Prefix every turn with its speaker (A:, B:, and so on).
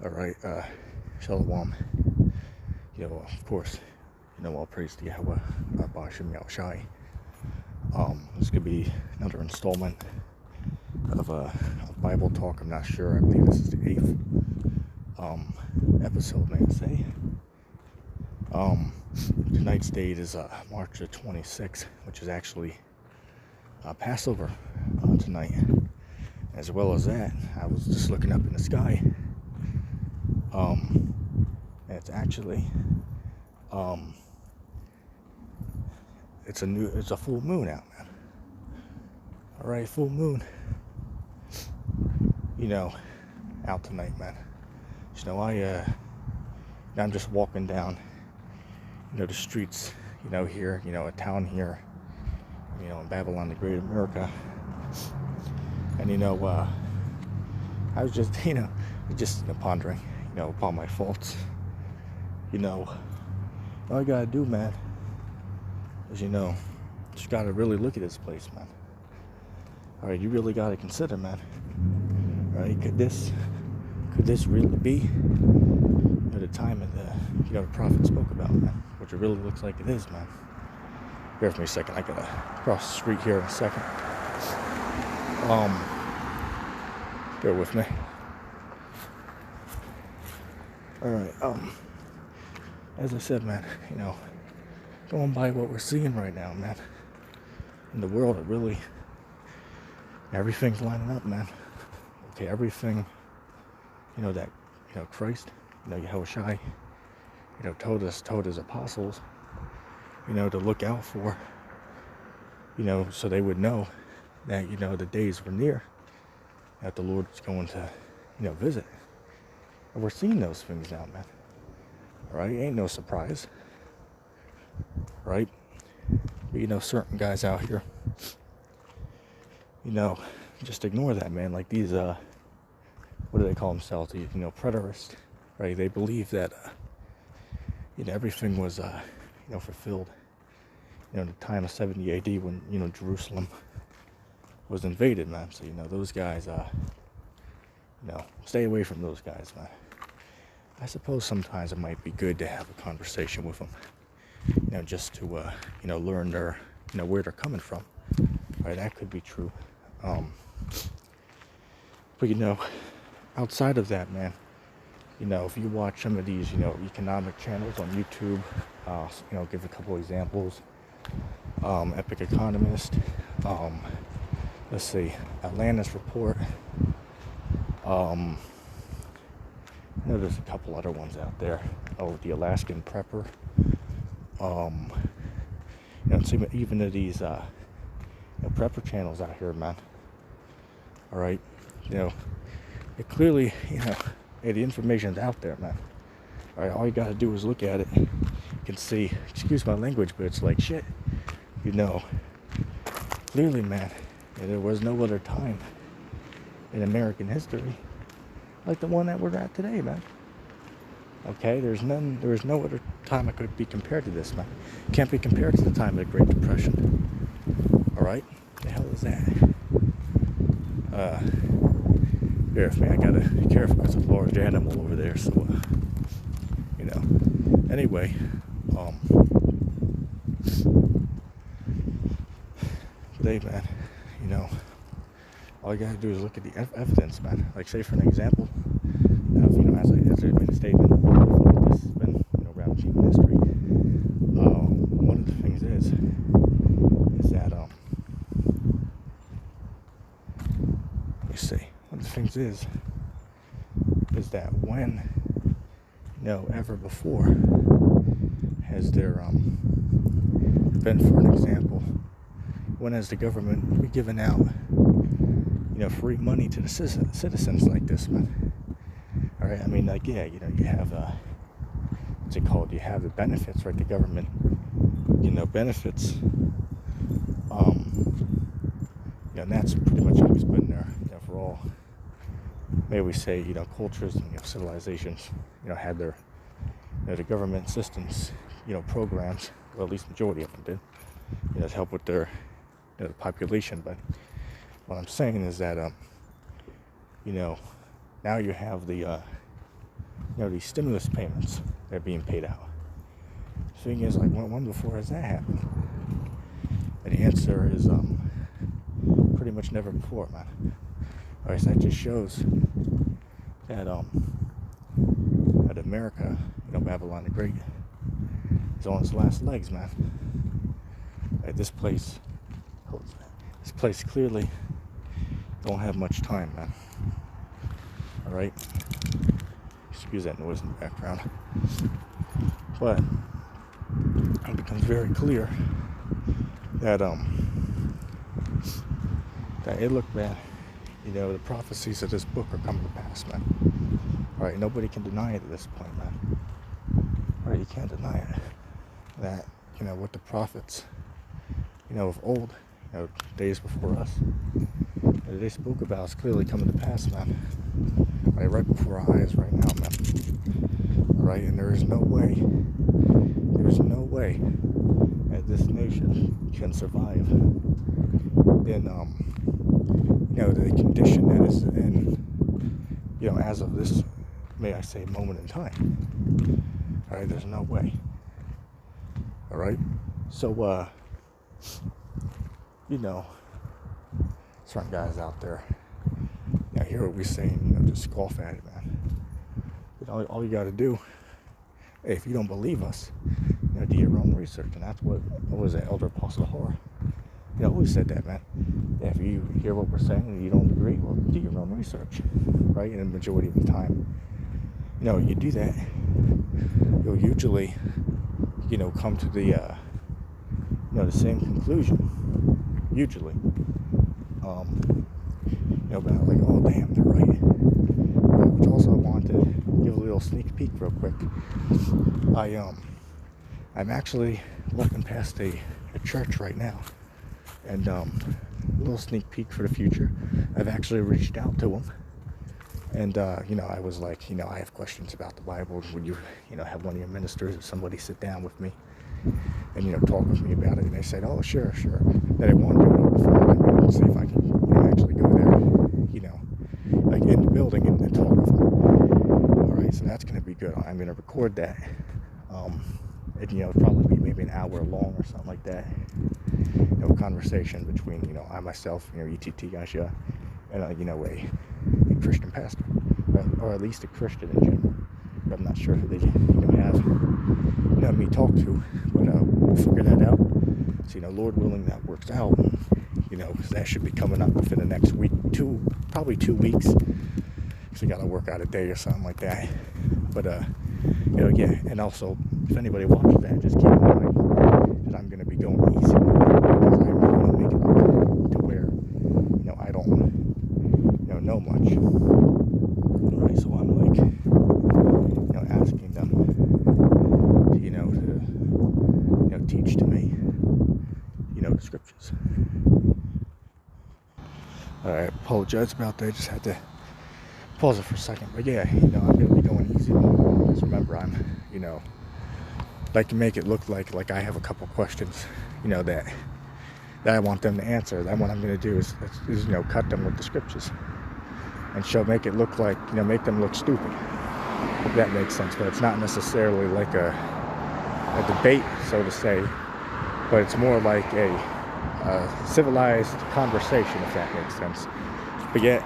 A: All right, Shalom. Of course, all praise to Yahweh, Ba'ashem Yahushai. This could be another installment of Bible talk. I'm not sure. I believe this is the 8th episode, may I say. Tonight's date is March the 26th, which is actually Passover tonight. As well as that, I was just looking up in the sky. It's actually it's a full moon out, man. All right, full moon. Out tonight, man. I'm just walking down, the streets, here, a town here, in Babylon, the Great America. And I was just, pondering, upon my faults. All you gotta do, man, is just gotta really look at this place, man. All right, you really gotta consider, man. All right, could this really be the time that the prophet spoke about, man? Which it really looks like it is, man. Bear with me a second. I gotta cross the street here in a second. Bear with me. All right. As I said, man, going by what we're seeing right now, man, in the world, it really, everything's lining up, man. Okay, everything, that, Christ, Yahushai, told his apostles, to look out for, so they would know that, the days were near, that the Lord was going to, visit. And we're seeing those things now, man. All right, ain't no surprise. Right? But, certain guys out here, just ignore that, man. Like these, what do they call themselves? These, preterists, right? They believe that, everything was, fulfilled, in the time of 70 AD when, Jerusalem was invaded, man. So, those guys, stay away from those guys, man. I suppose sometimes it might be good to have a conversation with them, just to, learn their, where they're coming from. Right, that could be true. But, outside of that, man, if you watch some of these, economic channels on YouTube, give a couple examples. Epic Economist, let's see, Atlantis Report, I know there's a couple other ones out there. Oh, the Alaskan Prepper. Even of these prepper channels out here, man. All right, it clearly, the information's out there, man. All right, all you gotta do is look at it. You can see, excuse my language, but it's like shit. Clearly, man, there was no other time in American history like the one that we're at today, man. Okay, there is no other time it could be compared to this, man. Can't be compared to the time of the Great Depression. All right, the hell is that? Bear with me, I gotta be careful because there's a large animal over there. So, Anyway, today, man, all you gotta do is look at the evidence, man. Like, say for an example, of, as I made a statement, this has been, around human history. One of the things is that, let me see. One of the things is that when, ever before has there been, for an example, when has the government given out, free money to the citizens like this, man? All right, I mean, like, yeah, you have, what's it called? You have the benefits, right? The government, benefits, and that's pretty much always been there, for all, maybe we say, cultures and, civilizations, had their, the government systems, programs, well, at least majority of them did, to help with their, the population. But what I'm saying is that, now you have the, these stimulus payments that are being paid out. The thing is, like, when before has that happened? And the answer is pretty much never before, man. Alright, so that just shows that that America, Babylon the Great, is on its last legs, man. This place clearly don't have much time, man. Alright? Excuse that noise in the background. But it becomes very clear that that it looked bad. The prophecies of this book are coming to pass, man. Alright, nobody can deny it at this point, man. Alright, you can't deny it. That, what the prophets, of old, days before us, that they spoke about is clearly coming to pass, man. Right before our eyes right now, man. Alright, and there's no way that this nation can survive in, the condition that is in, as of this, may I say, moment in time. Alright, there's no way. Alright? So, certain guys out there, hear what we're saying, just scoff at it, man. All you gotta do, hey, if you don't believe us, do your own research. And that's what was it, Elder Apostle Horror? Always said that, man. Yeah, if you hear what we're saying and you don't agree, well, do your own research, right? And the majority of the time, you do that, you'll usually, come to the, the same conclusion, usually. About like, oh damn, they're right. Which also I wanted to give a little sneak peek real quick. I'm actually walking past a church right now, and a little sneak peek for the future. I've actually reached out to them, and I was like, I have questions about the Bible. Would you, have one of your ministers or somebody sit down with me and talk with me about it? And they said, oh, sure. That I want to do it over the phone and see if I can actually go there, like in the building and talk with them. All right, so that's going to be good. I'm going to record that. It'll probably be maybe an hour long or something like that. Conversation between, I myself, ETT Gasha, and, a Christian pastor, right? Or at least a Christian in general. But I'm not sure who they, have, me talk to, but we'll figure that out. So, Lord willing, that works out, because that should be coming up within the next week, probably 2 weeks. So, you got to work out a day or something like that. But, yeah, and also, if anybody watches that, just keep in mind that I'm going to be going easy because I'm making it to where, I don't, know much. Right, so I'm like, asking them, to teach to me, the scriptures. I apologize about that. Just had to pause it for a second. But yeah, I'm going to be going easy. Just remember, I'm, like to make it look like I have a couple questions, that I want them to answer. Then what I'm going to do is cut them with the scriptures and make it look like, make them look stupid. If that makes sense. But it's not necessarily like a debate, so to say, but it's more like a civilized conversation, if that makes sense. But yeah,